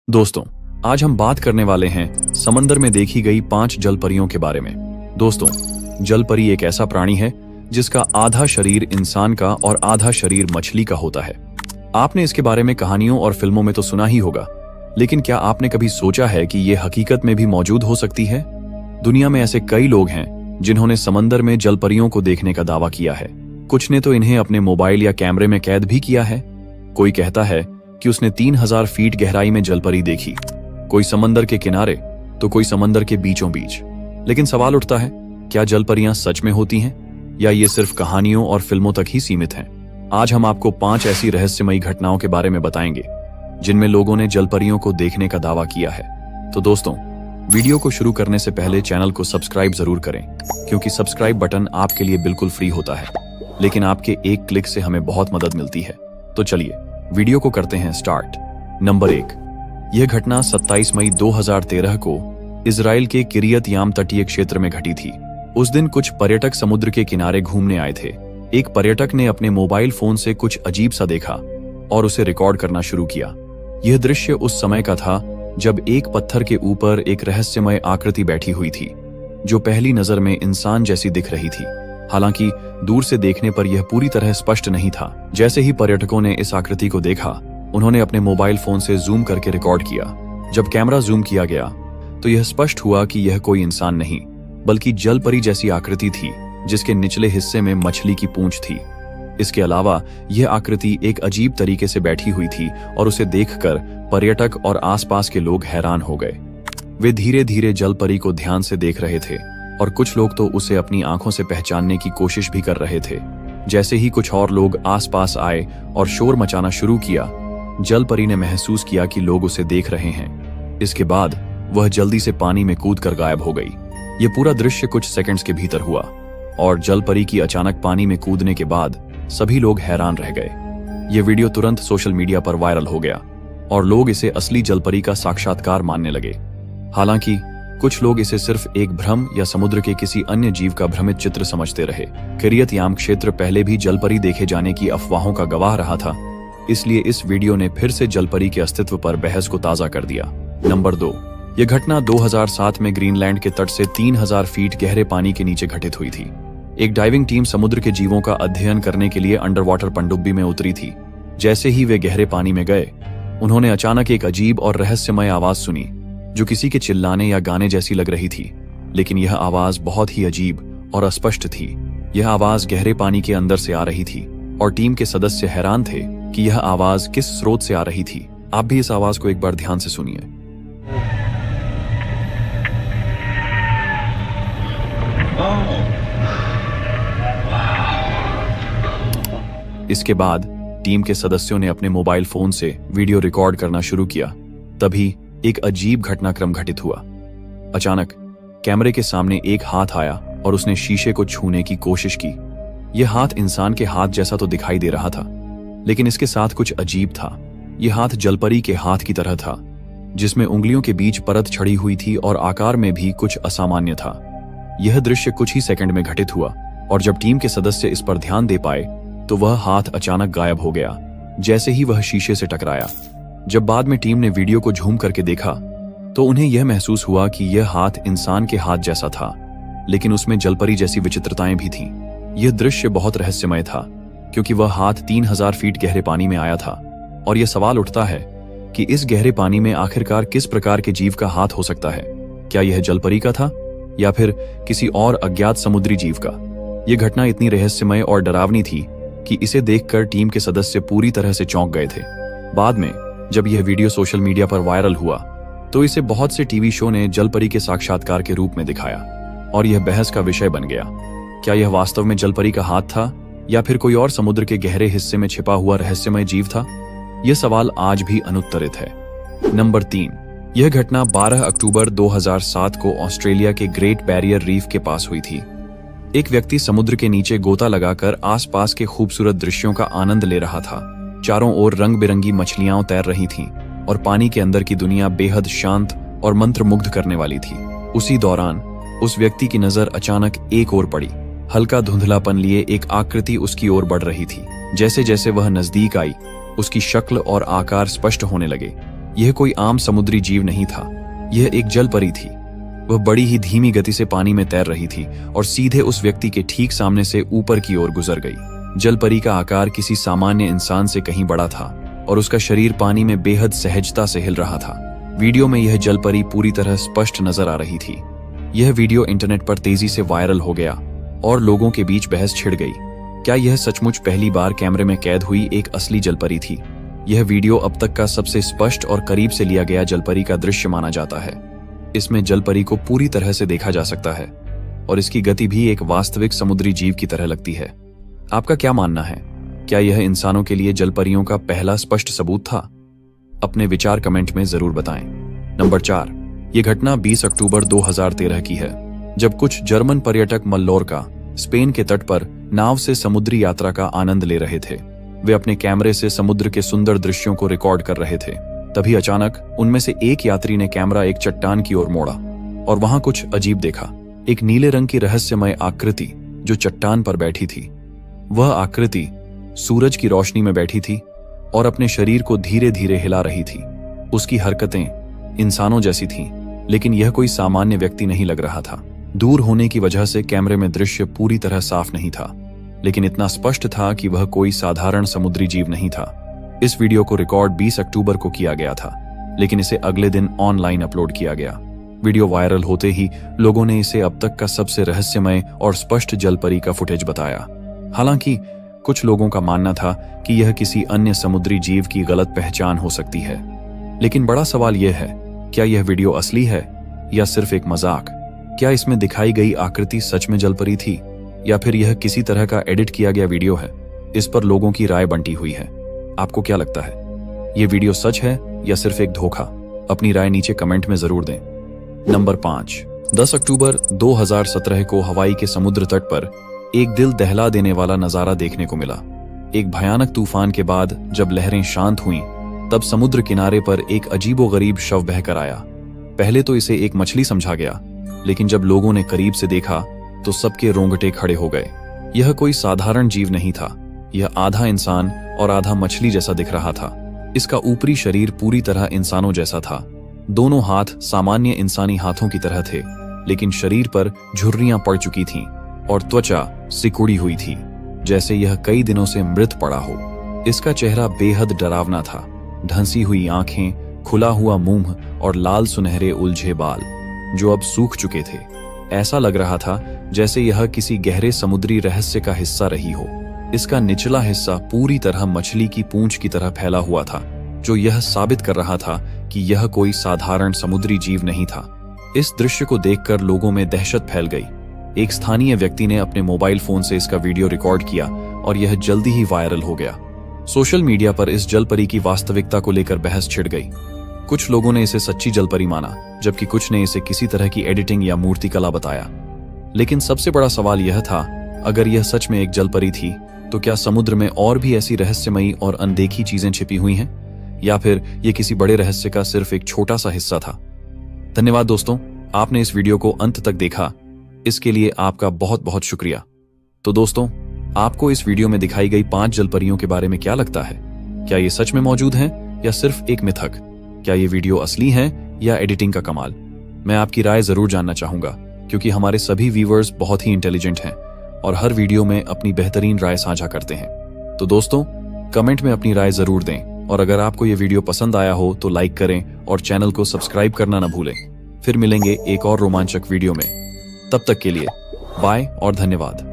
दोस्तों, आज हम बात करने वाले हैं समंदर में देखी गई 5 जल परियों के बारे में। दोस्तों, जल परी एक ऐसा प्राणी है जिसका आधा शरीर इंसान का और आधा शरीर मछली का होता है। आपने इसके बारे में कहानियों और फिल्मों में तो सुना ही होगा, लेकिन क्या आपने कभी सोचा है कि ये हकीकत में भी मौजूद हो सकती है? दुनिया में ऐसे कई लोग हैं जिन्होंने समंदर में जल परियों को देखने का दावा किया है। कुछ ने तो इन्हें अपने मोबाइल या कैमरे में कैद भी किया है। कोई कहता है कि उसने 3000 फीट गहराई में जलपरी देखी, कोई समंदर के किनारे तो कोई समंदर के बीचों बीच। लेकिन सवाल उठता है, क्या जलपरियां सच में होती हैं या ये सिर्फ कहानियों और फिल्मों तक ही सीमित हैं? आज हम आपको 5 ऐसी रहस्यमयी घटनाओं के बारे में बताएंगे जिनमें लोगों ने जलपरियों को देखने का दावा किया है। तो दोस्तों, वीडियो को शुरू करने से पहले चैनल को सब्सक्राइब जरूर करें, क्योंकि सब्सक्राइब बटन आपके लिए बिल्कुल फ्री होता है, लेकिन आपके एक क्लिक से हमें बहुत मदद मिलती है। तो चलिए वीडियो को करते हैं स्टार्ट। नंबर 1। यह घटना 27 मई 2013 को इजराइल के किरियत याम तटीय क्षेत्र में घटी थी। उस दिन कुछ पर्यटक समुद्र के किनारे घूमने आए थे। एक पर्यटक ने अपने मोबाइल फोन से कुछ अजीब सा देखा और उसे रिकॉर्ड करना शुरू किया। यह दृश्य उस समय का था जब एक पत्थर के ऊपर एक रहस्यमय आकृति बैठी हुई थी, जो पहली नजर में इंसान जैसी दिख रही थी। हालांकि दूर से देखने पर यह पूरी तरह स्पष्ट नहीं था। जैसे ही पर्यटकों ने इस आकृति को देखा, उन्होंने अपने मोबाइल फोन से जूम करके रिकॉर्ड किया। जब कैमरा जूम किया गया तो यह स्पष्ट हुआ कि यह कोई इंसान नहीं, बल्कि जलपरी जैसी आकृति थी, जिसके निचले हिस्से में मछली की पूंछ थी। इसके अलावा यह आकृति एक अजीब तरीके से बैठी हुई थी और उसे देखकर पर्यटक और आसपास के लोग हैरान हो गए। वे धीरे धीरे जलपरी को ध्यान से देख रहे थे और कुछ लोग तो उसे अपनी आंखों से पहचानने की कोशिश भी कर रहे थे। जैसे ही कुछ और लोग आसपास आए और शोर मचाना शुरू किया, जलपरी ने महसूस किया कि लोग उसे देख रहे हैं। इसके बाद वह जल्दी से पानी में कूदकर गायब हो गई। यह पूरा दृश्य कुछ सेकंड्स के भीतर हुआ और जलपरी की अचानक पानी में कूदने के बाद सभी लोग हैरान रह गए। यह वीडियो तुरंत सोशल मीडिया पर वायरल हो गया और लोग इसे असली जलपरी का साक्षात्कार मानने लगे। हालांकि कुछ लोग इसे सिर्फ एक भ्रम या समुद्र के किसी अन्य जीव का भ्रमित चित्र समझते रहे। किरियत याम क्षेत्र पहले भी जलपरी देखे जाने की अफवाहों का गवाह रहा था, इसलिए इस वीडियो ने फिर से जलपरी के अस्तित्व पर बहस को ताजा कर दिया। नंबर 2। यह घटना 2007 में ग्रीनलैंड के तट से 3000 फीट गहरे पानी के नीचे घटित हुई थी। एक डाइविंग टीम समुद्र के जीवों का अध्ययन करने के लिए अंडर वाटर पनडुब्बी में उतरी थी। जैसे ही वे गहरे पानी में गए, उन्होंने अचानक एक अजीब और रहस्यमय आवाज सुनी, जो किसी के चिल्लाने या गाने जैसी लग रही थी। लेकिन यह आवाज बहुत ही अजीब और अस्पष्ट थी। यह आवाज गहरे पानी के अंदर से आ रही थी और टीम के सदस्य हैरान थे कि यह आवाज किस स्रोत से आ रही थी। आप भी इस आवाज को एक बार ध्यान से सुनिए। इसके बाद टीम के सदस्यों ने अपने मोबाइल फोन से वीडियो रिकॉर्ड करना शुरू किया। तभी एक अजीब घटनाक्रम घटित हुआ। अचानक कैमरे के सामने एक हाथ आया और उसने शीशे को छूने की कोशिश की। यह हाथ इंसान के हाथ जैसा तो दिखाई दे रहा था, लेकिन इसके साथ कुछ अजीब था। यह हाथ जलपरी के हाथ की तरह था, जिसमें उंगलियों के बीच परत छड़ी हुई थी और आकार में भी कुछ असामान्य था। यह दृश्य कुछ ही सेकंड में घटित हुआ और जब टीम के सदस्य इस पर ध्यान दे पाए तो वह हाथ अचानक गायब हो गया, जैसे ही वह शीशे से टकराया। जब बाद में टीम ने वीडियो को झूम करके देखा तो उन्हें यह महसूस हुआ कि यह हाथ इंसान के हाथ जैसा था, लेकिन उसमें जलपरी जैसी विचित्रताएं भी थीं। यह दृश्य बहुत रहस्यमय था, क्योंकि वह हाथ 3000 फीट गहरे पानी में आया था और यह सवाल उठता है कि इस गहरे पानी में आखिरकार किस प्रकार के जीव का हाथ हो सकता है। क्या यह जलपरी का था या फिर किसी और अज्ञात समुद्री जीव का? यह घटना इतनी रहस्यमय और डरावनी थी कि इसे देखकर टीम के सदस्य पूरी तरह से चौंक गए थे। बाद में जब यह वीडियो सोशल मीडिया पर वायरल हुआ तो इसे बहुत से टीवी शो ने जलपरी के साक्षात्कार के रूप में दिखाया और यह बहस का विषय बन गया। क्या यह वास्तव में जलपरी का हाथ था या फिर कोई और समुद्र के गहरे हिस्से में छिपा हुआ रहस्यमय जीव था? यह सवाल आज भी अनुत्तरित है। नंबर 3। यह घटना 12 अक्टूबर 2007 को ऑस्ट्रेलिया के ग्रेट बैरियर रीफ के पास हुई थी। एक व्यक्ति समुद्र के नीचे गोता लगाकर आसपास के खूबसूरत दृश्यों का आनंद ले रहा था। चारों ओर रंग बिरंगी मछलियां तैर रही थीं और पानी के अंदर की दुनिया बेहद शांत और मंत्रमुग्ध करने वाली थी। उसी दौरान उस व्यक्ति की नजर अचानक एक ओर पड़ी। हल्का धुंधलापन लिए एक आकृति उसकी ओर बढ़ रही थी। जैसे जैसे वह नजदीक आई, उसकी शक्ल और आकार स्पष्ट होने लगे। यह कोई आम समुद्री जीव नहीं था, यह एक जल परी थी। वह बड़ी ही धीमी गति से पानी में तैर रही थी और सीधे उस व्यक्ति के ठीक सामने से ऊपर की ओर गुजर गई। जल परी का आकार किसी सामान्य इंसान से कहीं बड़ा था और उसका शरीर पानी में बेहद सहजता से हिल रहा था। वीडियो में यह जल परी पूरी तरह स्पष्ट नजर आ रही थी। यह वीडियो इंटरनेट पर तेजी से वायरल हो गया और लोगों के बीच बहस छिड़ गई। क्या यह सचमुच पहली बार कैमरे में कैद हुई एक असली जलपरी थी? यह वीडियो अब तक का सबसे स्पष्ट और करीब से लिया गया जलपरी का दृश्य माना जाता है। इसमें जलपरी को पूरी तरह से देखा जा सकता है और इसकी गति भी एक वास्तविक समुद्री जीव की तरह लगती है। आपका क्या मानना है? क्या यह इंसानों के लिए जलपरियों का पहला स्पष्ट सबूत था? अपने विचार कमेंट में जरूर बताएं। नंबर 4, यह घटना 20 अक्टूबर 2013 की है, जब कुछ जर्मन पर्यटक मल्लोर्का, स्पेन के तट पर नाव से समुद्री यात्रा का आनंद ले रहे थे। वे अपने कैमरे से समुद्र के सुंदर दृश्यों को रिकॉर्ड कर रहे थे। तभी अचानक उनमें से एक यात्री ने कैमरा एक चट्टान की ओर मोड़ा और वहां कुछ अजीब देखा। एक नीले रंग की रहस्यमय आकृति जो चट्टान पर बैठी थी। वह आकृति सूरज की रोशनी में बैठी थी और अपने शरीर को धीरे धीरे हिला रही थी। उसकी हरकतें इंसानों जैसी थीं, लेकिन यह कोई सामान्य व्यक्ति नहीं लग रहा था। दूर होने की वजह से कैमरे में दृश्य पूरी तरह साफ नहीं था, लेकिन इतना स्पष्ट था कि वह कोई साधारण समुद्री जीव नहीं था। इस वीडियो को रिकॉर्ड 20 अक्टूबर को किया गया था, लेकिन इसे अगले दिन ऑनलाइन अपलोड किया गया। वीडियो वायरल होते ही लोगों ने इसे अब तक का सबसे रहस्यमय और स्पष्ट जलपरी का फुटेज बताया। हालांकि कुछ लोगों का मानना था कि यह किसी अन्य समुद्री जीव की गलत पहचान हो सकती है। लेकिन बड़ा सवाल यह है, क्या यह वीडियो असली है या सिर्फ एक मजाक? क्या इसमें दिखाई गई आकृति सच में जलपरी थी या फिर यह किसी तरह का एडिट किया गया वीडियो है? इस पर लोगों की राय बंटी हुई है। आपको क्या लगता है, यह वीडियो सच है या सिर्फ एक धोखा? अपनी राय नीचे कमेंट में जरूर दें। नंबर 5, 10 अक्टूबर 2017 को हवाई के समुद्र तट पर एक दिल दहला देने वाला नजारा देखने को मिला। एक भयानक तूफान के बाद जब लहरें शांत हुईं, तब समुद्र किनारे पर एक अजीबोगरीब शव बहकर आया। पहले तो इसे एक मछली समझा गया, लेकिन जब लोगों ने करीब से देखा तो सबके रोंगटे खड़े हो गए। यह कोई साधारण जीव नहीं था, यह आधा इंसान और आधा मछली जैसा दिख रहा था। इसका ऊपरी शरीर पूरी तरह इंसानों जैसा था। दोनों हाथ सामान्य इंसानी हाथों की तरह थे, लेकिन शरीर पर झुर्रियां पड़ चुकी थीं और त्वचा सिकुड़ी हुई थी, जैसे यह कई दिनों से मृत पड़ा हो। इसका चेहरा बेहद डरावना था। धंसी हुई आंखें, खुला हुआ मुंह और लाल सुनहरे उलझे बाल जो अब सूख चुके थे। ऐसा लग रहा था जैसे यह किसी गहरे समुद्री रहस्य का हिस्सा रही हो। इसका निचला हिस्सा पूरी तरह मछली की पूंछ की तरह फैला हुआ था, जो यह साबित कर रहा था कि यह कोई साधारण समुद्री जीव नहीं था। इस दृश्य को देखकर लोगों में दहशत फैल गई। एक स्थानीय व्यक्ति ने अपने मोबाइल फोन से इसका वीडियो रिकॉर्ड किया और यह जल्दी ही वायरल हो गया। सोशल मीडिया पर इस जलपरी की वास्तविकता को लेकर बहस छिड़ गई। कुछ लोगों ने इसे सच्ची जलपरी माना, जबकि कुछ ने इसे किसी तरह की एडिटिंग या मूर्तिकला बताया। लेकिन सबसे बड़ा सवाल यह था, अगर यह सच में एक जलपरी थी, तो क्या समुद्र में और भी ऐसी रहस्यमयी और अनदेखी चीजें छिपी हुई हैं, या फिर यह किसी बड़े रहस्य का सिर्फ एक छोटा सा हिस्सा था? धन्यवाद दोस्तों, आपने इस वीडियो को अंत तक देखा, इसके लिए आपका बहुत बहुत शुक्रिया। तो दोस्तों, आपको इस वीडियो में दिखाई गई 5 जलपरियों के बारे में क्या लगता है? क्या ये सच में मौजूद हैं या सिर्फ एक मिथक? क्या ये वीडियो असली है या एडिटिंग का कमाल? मैं आपकी राय जरूर जानना चाहूंगा, क्योंकि हमारे सभी व्यूअर्स बहुत ही इंटेलिजेंट हैं और हर वीडियो में अपनी बेहतरीन राय साझा करते हैं। तो दोस्तों, कमेंट में अपनी राय जरूर दें और अगर आपको ये वीडियो पसंद आया हो तो लाइक करें और चैनल को सब्सक्राइब करना न भूलें। फिर मिलेंगे एक और रोमांचक वीडियो में। तब तक के लिए बाय और धन्यवाद।